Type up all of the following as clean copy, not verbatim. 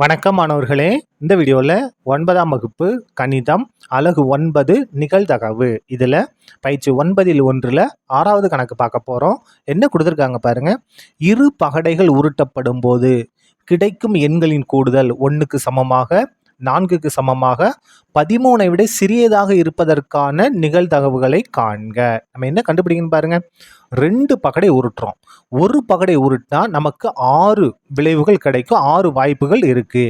வணக்கம் மாணவர்களே. இந்த வீடியோவில் 9ஆம் வகுப்பு கணிதம் அலகு 9 நிகழ்தகவு இதில் பயிற்சி 9ல் 1ல் 6வது கணக்கு பார்க்க போகிறோம். என்ன கொடுத்துருக்காங்க பாருங்க. இரு பகடைகள் உருட்டப்படும் போது கிடைக்கும் எண்களின் கூடுதல் 1க்கு சமமாக 4க்கு சமமாக 13ஐ விட சிறியதாக இருப்பதற்கான நிகழ்தகவுகளை காண்க. நம்ம என்ன கண்டுபிடிக்கணும் பாருங்க. 2 பகடை உருட்டுறோம். ஒரு பகடை உருட்டினா நமக்கு 6 விளைவுகள் கிடைக்கும், 6 வாய்ப்புகள் இருக்கு.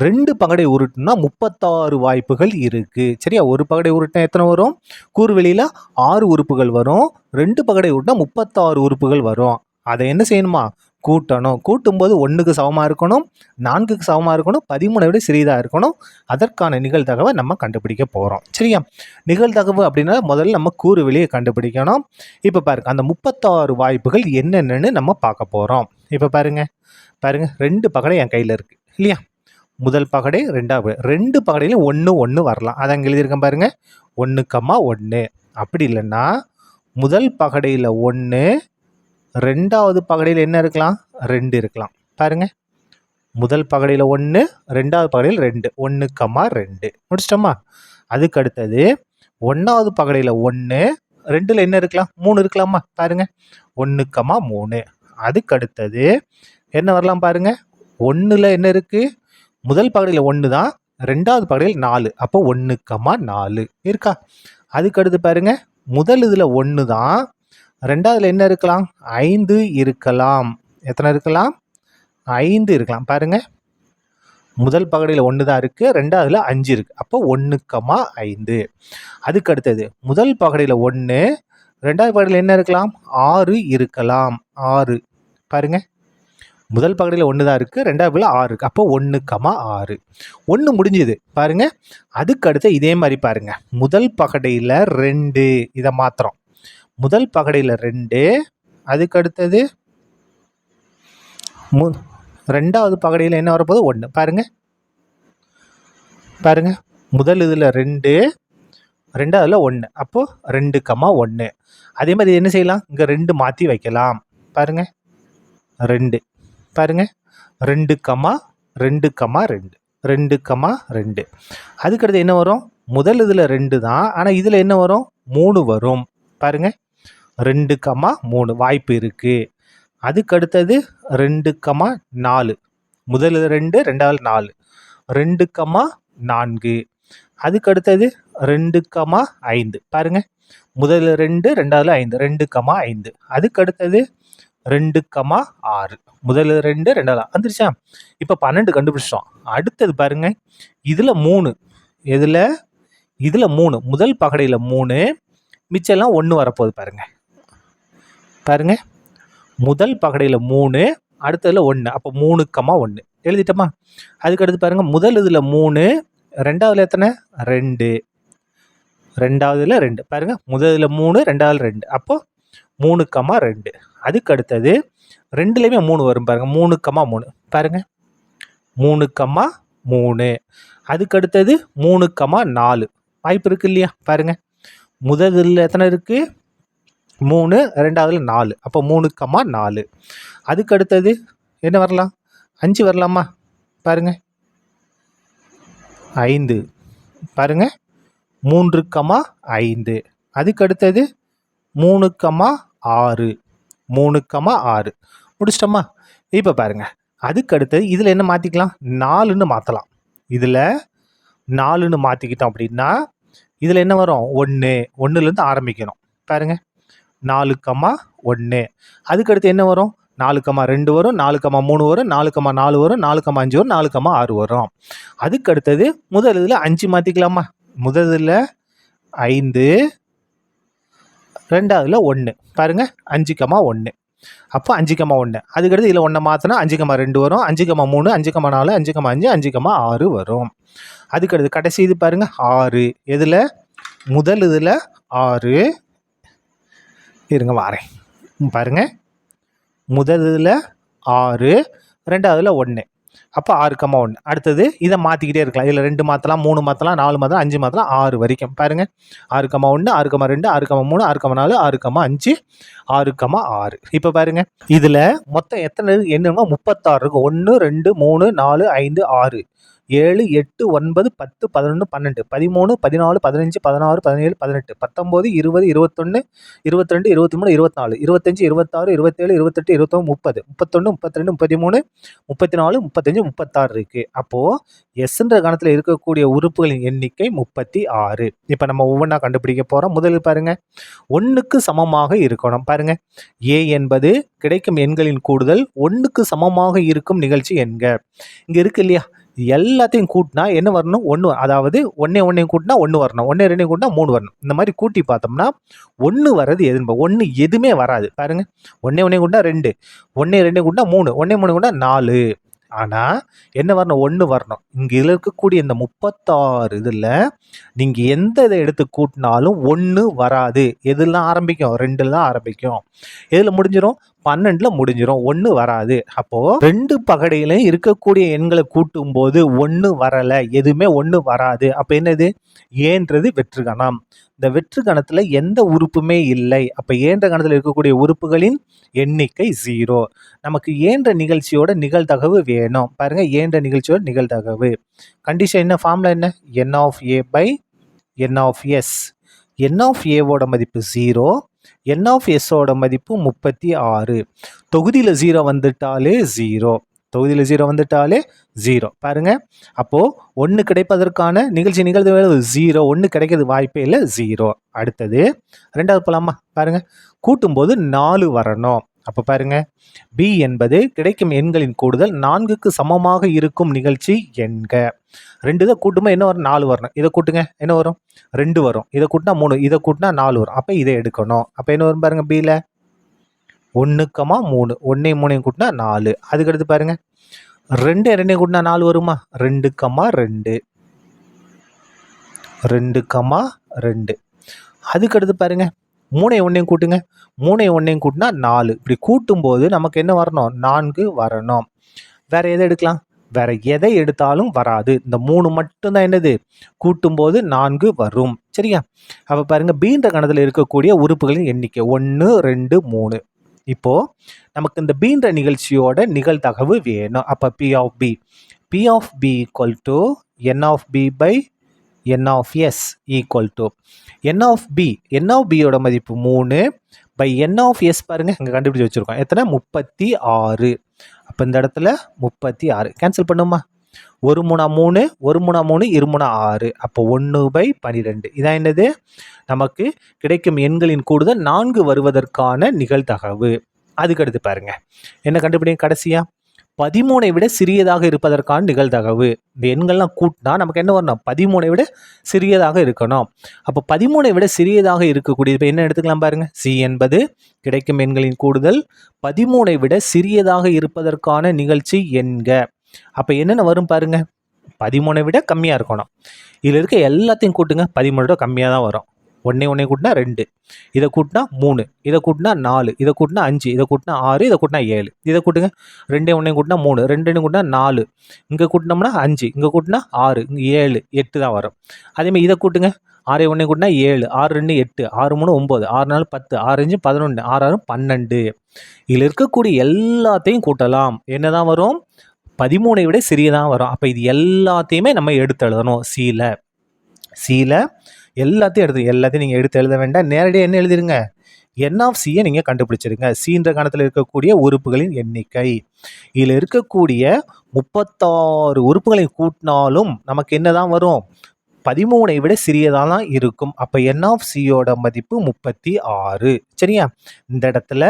2 பகடை உருட்டுனா 36 வாய்ப்புகள் இருக்கு. சரியா? ஒரு பகடை உருட்டினா எத்தனை வரும்? கூர்வெளியில 6 உறுப்புகள் வரும். 2 பகடை உருட்டினா 36 உறுப்புகள் வரும். அதை என்ன செய்யணுமா? கூட்டணும். கூட்டும்போது 1க்கு சமமாக இருக்கணும், 4க்கு சமமாக இருக்கணும், 13ஐ விட சிறியதாக இருக்கணும். அதற்கான நிகழ்தகவை நம்ம கண்டுபிடிக்க போகிறோம். சரியா? நிகழ்தகவு அப்படின்னா முதல்ல நம்ம கூறுவெளியை கண்டுபிடிக்கணும். இப்போ பாருங்க, அந்த 36 வாய்ப்புகள் என்னென்னு நம்ம பார்க்க போகிறோம். இப்போ பாருங்க 2 பகடை என் கையில் இருக்குது இல்லையா? முதல் பகடை, 2வது 2 பகடையிலும் 1 1 வரலாம். அதை அங்கே எழுதியிருக்கேன் பாருங்க. 1,1. அப்படி இல்லைன்னா முதல் பகடையில் 1, 2வது பகடையில் என்ன இருக்கலாம்? 2 இருக்கலாம். பாருங்க, முதல் பகடையில் 1, 2வது பகடையில் 2, 1,2 முடிச்சிட்டோமா? அதுக்கு அடுத்தது 1வது பகடையில் 1, 2ல் என்ன இருக்கலாம்? 3 இருக்கலாமா? பாருங்க, 1,3. அதுக்கு அடுத்தது என்ன வரலாம் பாருங்க. 1ல் என்ன இருக்கு? முதல் பகடையில் 1 தான், 2வது பகடையில் 4, அப்போ 1,4 இருக்கா? அதுக்கு அடுத்து பாருங்க, முதல் இதில் 1 தான், 2வதுல என்ன இருக்கலாம்? 5 இருக்கலாம். எத்தனை இருக்கலாம்? 5 இருக்கலாம். பாருங்க, முதல் பகடையில் 1 தான் இருக்கு, 2வதுல 5 இருக்கு, அப்போ 1,5. அதுக்கு அடுத்தது முதல் பகடையில் 1, 2வது பகடையில் என்ன இருக்கலாம்? 6 இருக்கலாம். 6 பாருங்க, முதல் பகடையில் 1 தான் இருக்கு, 2வதுல 6 இருக்கு, அப்போ 1,6. 1 முடிஞ்சுது பாருங்க. அதுக்கு அடுத்து இதே மாதிரி பாருங்க, முதல் பகடையில் 2, இதை மாத்திரம். முதல் பகடையில் 2, அதுக்கு அடுத்தது 2வது பகடையில் என்ன வரப்போகுது? 1. பாருங்க, முதல் இதில் 2, 2வதுல 1, அப்போ 2,1. அதே மாதிரி என்ன செய்யலாம்? இங்கே 2 மாற்றி வைக்கலாம். பாருங்க, 2 பாருங்க, 2,2,2, 2,2. அதுக்கடுத்து என்ன வரும்? முதல் இதில் 2 தான், ஆனால் இதில் என்ன வரும்? 3 வரும். பாருங்க, 2,3 வாய்ப்பு இருக்கு. அதுக்கு அடுத்தது 2,4, முதல் 2, 2வது 4, 2,4. அதுக்கு அடுத்தது 2,5. பாருங்க, முதல் 2, 2வதுல 5, 2,5. அதுக்கு அடுத்தது 2,6, முதல் 2, 2வதுல வந்துருச்சா? இப்போ 12 கண்டுபிடிச்சிட்டோம். அடுத்தது பாருங்க, இதில் 3, இதில் 3, முதல் பகடையில் 3, மிச்சம்லாம் 1 வரப்போகுது. பாருங்க, முதல் பகடையில் 3, அடுத்ததில் 1, அப்போ 3,1 எழுதிட்டோமா? அதுக்கடுத்து பாருங்க, முதல் இதில் 3, 2வதுல எத்தனை? 2, 2வதுல 2. பாருங்க, முதலில் 3, 2வதுல 2, அப்போ 3,2. அதுக்கு அடுத்தது 2லையுமே 3 வரும் பாருங்க, 3,3. பாருங்க, 3,3. அதுக்கு அடுத்தது 3,4 வாய்ப்பு இருக்கு இல்லையா? பாருங்க, முதலில் எத்தனை இருக்கு? 3, 2வதுல 4, அப்போ 3,4. அதுக்கு அடுத்தது என்ன வரலாம்? 5 வரலாமா? பாருங்க, 5. பாருங்க, 3,5. அதுக்கு அடுத்தது 3,6, 3,6 முடிச்சிட்டோமா? இப்போ பாருங்க, அதுக்கு அடுத்தது இதில் என்ன மாற்றிக்கலாம்? 4ன்னு மாற்றலாம். இதில் 4ன்னு மாற்றிக்கிட்டோம் அப்படின்னா இதில் என்ன வரும்? 1, 1லேருந்து ஆரம்பிக்கணும். பாருங்க, 4,1. அதுக்கடுத்து என்ன வரும்? 4,2 வரும், 4,3 வரும், 4,4 வரும், 4,5 வரும், 4,6 வரும். அதுக்கு அடுத்தது முதல் இதில் 5 மாற்றிக்கலாமா? முதல் இதில் 5, 2வதுல 1. பாருங்க, 5,1, அப்போ 5,1. அதுக்கடுத்து இதில் 1 மாற்றினா 5,2 வரும், 5,3, 5,4, 5,5, 5,6 வரும். அதுக்கடுத்து கடைசி இது பாருங்க, 6. எதில்? முதல் இதில் 6, இருங்க வாரேன். பாருங்க, முதல் இதில் 6, 2வதுல 1, அப்போ 6,1. அடுத்தது இதை மாற்றிக்கிட்டே இருக்கலாம். இதில் 2 மாற்றலாம், 3 மாற்றலாம், 4 மாற்றலாம், 5 மாற்றலாம், 6 வரைக்கும் பாருங்கள். 6,1, 6,2, 6,3, 6,4, 6,5, 6,6. இப்போ பாருங்கள், இதில் மொத்தம் எத்தனை என்னன்னா 36 இருக்கும். 1 2 3 4 5 6 7 8 9 10 11 12 13 14 15 16 17 18 19 20 21 22 23 24 25 26 27 28 29 30 31 32 33 34 35 36 இருக்கு. அப்போ எஸ்ன்ற கணத்தில் இருக்கக்கூடிய உறுப்புகளின் எண்ணிக்கை 36. இப்போ நம்ம ஒவ்வொன்றா கண்டுபிடிக்க போறோம். முதலில் பாருங்க, 1க்கு சமமாக இருக்கணும். பாருங்க, ஏ என்பது கிடைக்கும் எண்களின் கூடுதல் 1க்கு சமமாக இருக்கும் நிகழ்ச்சி என்க. இங்க இருக்கு இல்லையா, எல்லாத்தையும் கூட்டினா என்ன வரணும்? 1. அதாவது 1 கூட்டினா 1 வரணும், 1 2 கூட்டினா 3 வரணும். இந்த மாதிரி கூட்டி பார்த்தோம்னா 1 வர்றது எதுன்னு 1 எதுவுமே வராது. பாருங்க, 1 கூட்டினா 2, 1 2 கூட்டினா 3, 1 3 கூட்டினா 4. ஆனால் என்ன வரணும்? 1 வரணும். இங்கே இருக்கக்கூடிய இந்த 36 இதில் நீங்கள் எந்த இதை எடுத்து கூட்டினாலும் 1 வராது. எதுலாம் ஆரம்பிக்கும்? 2 தான் ஆரம்பிக்கும். எதில் முடிஞ்சிடும்? 12ல் முடிஞ்சிடும். 1 வராது. அப்போது 2 பகடையிலையும் இருக்கக்கூடிய எண்களை கூட்டும் போது 1 வரலை, எதுவுமே 1 வராது. அப்போ என்னது? ஏன்றது வெற்று கணம். இந்த வெற்று கணத்தில் எந்த உறுப்புமே இல்லை. அப்போ ஏன்ற கணத்தில் இருக்கக்கூடிய உறுப்புகளின் எண்ணிக்கை 0. நமக்கு ஏன்ற நிகழ்ச்சியோட நிகழ்தகவு வேணும். பாருங்க, ஏன்ற நிகழ்ச்சியோட நிகழ்தகவு கண்டிஷன் என்ன? ஃபார்முலா என்ன? n of a by n of s. n of a மதிப்பு 0, n of s மதிப்பு 36. தொகுதியில் 0 வந்துட்டாலே 0. தொகுதியில் 0 வந்துட்டாலே 0. பாருங்க, அப்போ 1 கிடைப்பதற்கான நிகழ்தகவு 0. 1 கிடைக்கிறது வாய்ப்பே இல்லை, 0. அடுத்தது ரெண்டாவது போலாமா? பாருங்க, கூட்டும்போது 4 வரணும். அப்போ பாருங்க, பி என்பது கிடைக்கும் எண்களின் கூடுதல் 4க்கு சமமாக இருக்கும் நிகழ்ச்சி என்க. 2 இதை கூட்டும்போது என்ன வரும்? 4 வரணும். இதை கூட்டுங்க, என்ன வரும்? 2 வரும். இதை கூட்டினா 3, இதை கூட்டினா 4 வரும். அப்போ இதை எடுக்கணும். அப்போ என்ன வரும் பாருங்க, பியில் 1,3, 1 3 கூட்டினா 4. அதுக்கடுத்து பாருங்க, 2 2 கூட்டினா 4 வருமா? 2,2, 2,2. அதுக்கடுத்து பாருங்க, 3 1 கூட்டுங்க, 3 1 கூட்டினா 4. இப்படி கூட்டும்போது நமக்கு என்ன வரணும்? 4 வரணும். வேற எதை எடுக்கலாம்? வேற எதை எடுத்தாலும் வராது. இந்த 3 மட்டும்தான் என்னது? கூட்டும்போது 4 வரும். சரியா? அப்போ பாருங்க, பீன்ற கணத்தில் இருக்கக்கூடிய உறுப்புகளின் எண்ணிக்கை 1 2 3. இப்போ நமக்கு இந்த பீன்ற நிகழ்ச்சியோட நிகழ்தகவு வேணும். அப்போ P of P, P of P equal to n of P by n of s equal to n of b. n of b யோட மதிப்பு 3 by n of s. பாருங்க, இங்கே கண்டுபிடிச்சு வச்சுருக்கோம். எத்தனை? 36. அப்போ இந்த இடத்துல 36 கேன்சல் பண்ணுமா? 1 3 3, 1 3 3, 2 3 6. அப்போ 1/12. இதான் என்னது? நமக்கு கிடைக்கும் எண்களின் கூடுதல் 4 வருவதற்கான நிகழ்தகவு. அதுக்கடுத்து பாருங்க, என்ன கண்டுபிடிங்க கடைசியா? 13ஐ விட சிறியதாக இருப்பதற்கான நிகழ்தகவு. இந்த எண்கள்லாம் கூட்டினா நமக்கு என்ன வரணும்? 13ஐ விட சிறியதாக இருக்கணும். அப்போ 13ஐ விட சிறியதாக இருக்கக்கூடிய இப்போ என்ன எடுத்துக்கலாம் பாருங்க, சி என்பது கிடைக்கும் எண்களின் கூடுதல் 13ஐ விட சிறியதாக இருப்பதற்கான நிகழ்ச்சி என்க. அப்போ என்னென்ன வரும் பாருங்க, 13ஐ விட கம்மியாக இருக்கணும். இதில் இருக்க எல்லாத்தையும் கூட்டுங்க, 13 விட கம்மியாக தான் வரும். 1 1 கூட்டினா 2, இதை கூட்டினா 3, இதை கூட்டினா 4, இதை கூட்டினா 5, இதை கூட்டினா 6, இதை கூட்டினா 7. இதை கூட்டுங்க, 2 1 கூட்டினா 3, 2 2 கூட்டினா 4, இங்கே கூட்டினோம்னா 5, இங்கே கூட்டினா 6, இங்கே 7 8 தான் வரும். அதேமாதிரி இதை கூட்டுங்க, 6 1 கூட்டினா 7, 6 2 8, 6 3 9, 6 4 10, 6 5 11, 6 6 12. இதில் இருக்கக்கூடிய எல்லாத்தையும் கூட்டலாம். என்னதான் வரும்? 13ஐ விட சிறியதான் வரும். அப்போ இது எல்லாத்தையுமே நம்ம எடுத்து எழுதணும். சியில் எல்லாத்தையும் நீங்கள் எடுத்து எழுத வேண்டாம். நேரடியாக என்ன எழுதிருங்க? n of c நீங்கள் கண்டுபிடிச்சிருங்க. சின்ற கணத்தில் இருக்கக்கூடிய உறுப்புகளின் எண்ணிக்கை. இதில் இருக்கக்கூடிய 36 உறுப்புகளை கூட்டினாலும் நமக்கு என்ன தான் வரும்? 13ஐ விட சிறியதாக தான் இருக்கும். அப்போ n of c மதிப்பு 36. சரியா? இந்த இடத்துல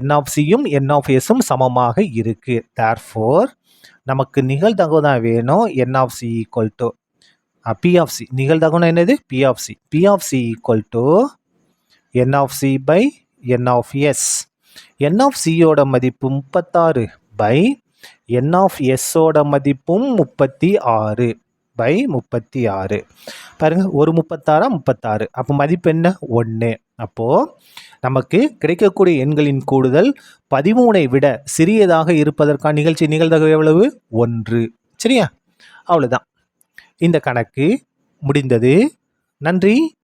n of c-யும் n of s-ம் சமமாக இருக்கு. தேர்ஃபோர் நமக்கு நிகழ்தகவு தான் வேணும். n of c equal to P of C. நிகழ்தகவுனா என்னது? P of C. P of C equal to n of C by n of S. n of C யோட மதிப்பு 36 by n of S ஓட மதிப்பும் 36 by 36. பாருங்க, ஒரு 36 36. அப்போ மதிப்பு என்ன? 1. அப்போது நமக்கு கிடைக்கக்கூடிய எண்களின் கூடுதல் 13ஐ விட சிறியதாக இருப்பதற்கான நிகழ்தகவு எவ்வளவு? 1. சரியா? அவ்வளோதான். இந்த கணக்கு முடிந்தது. நன்றி.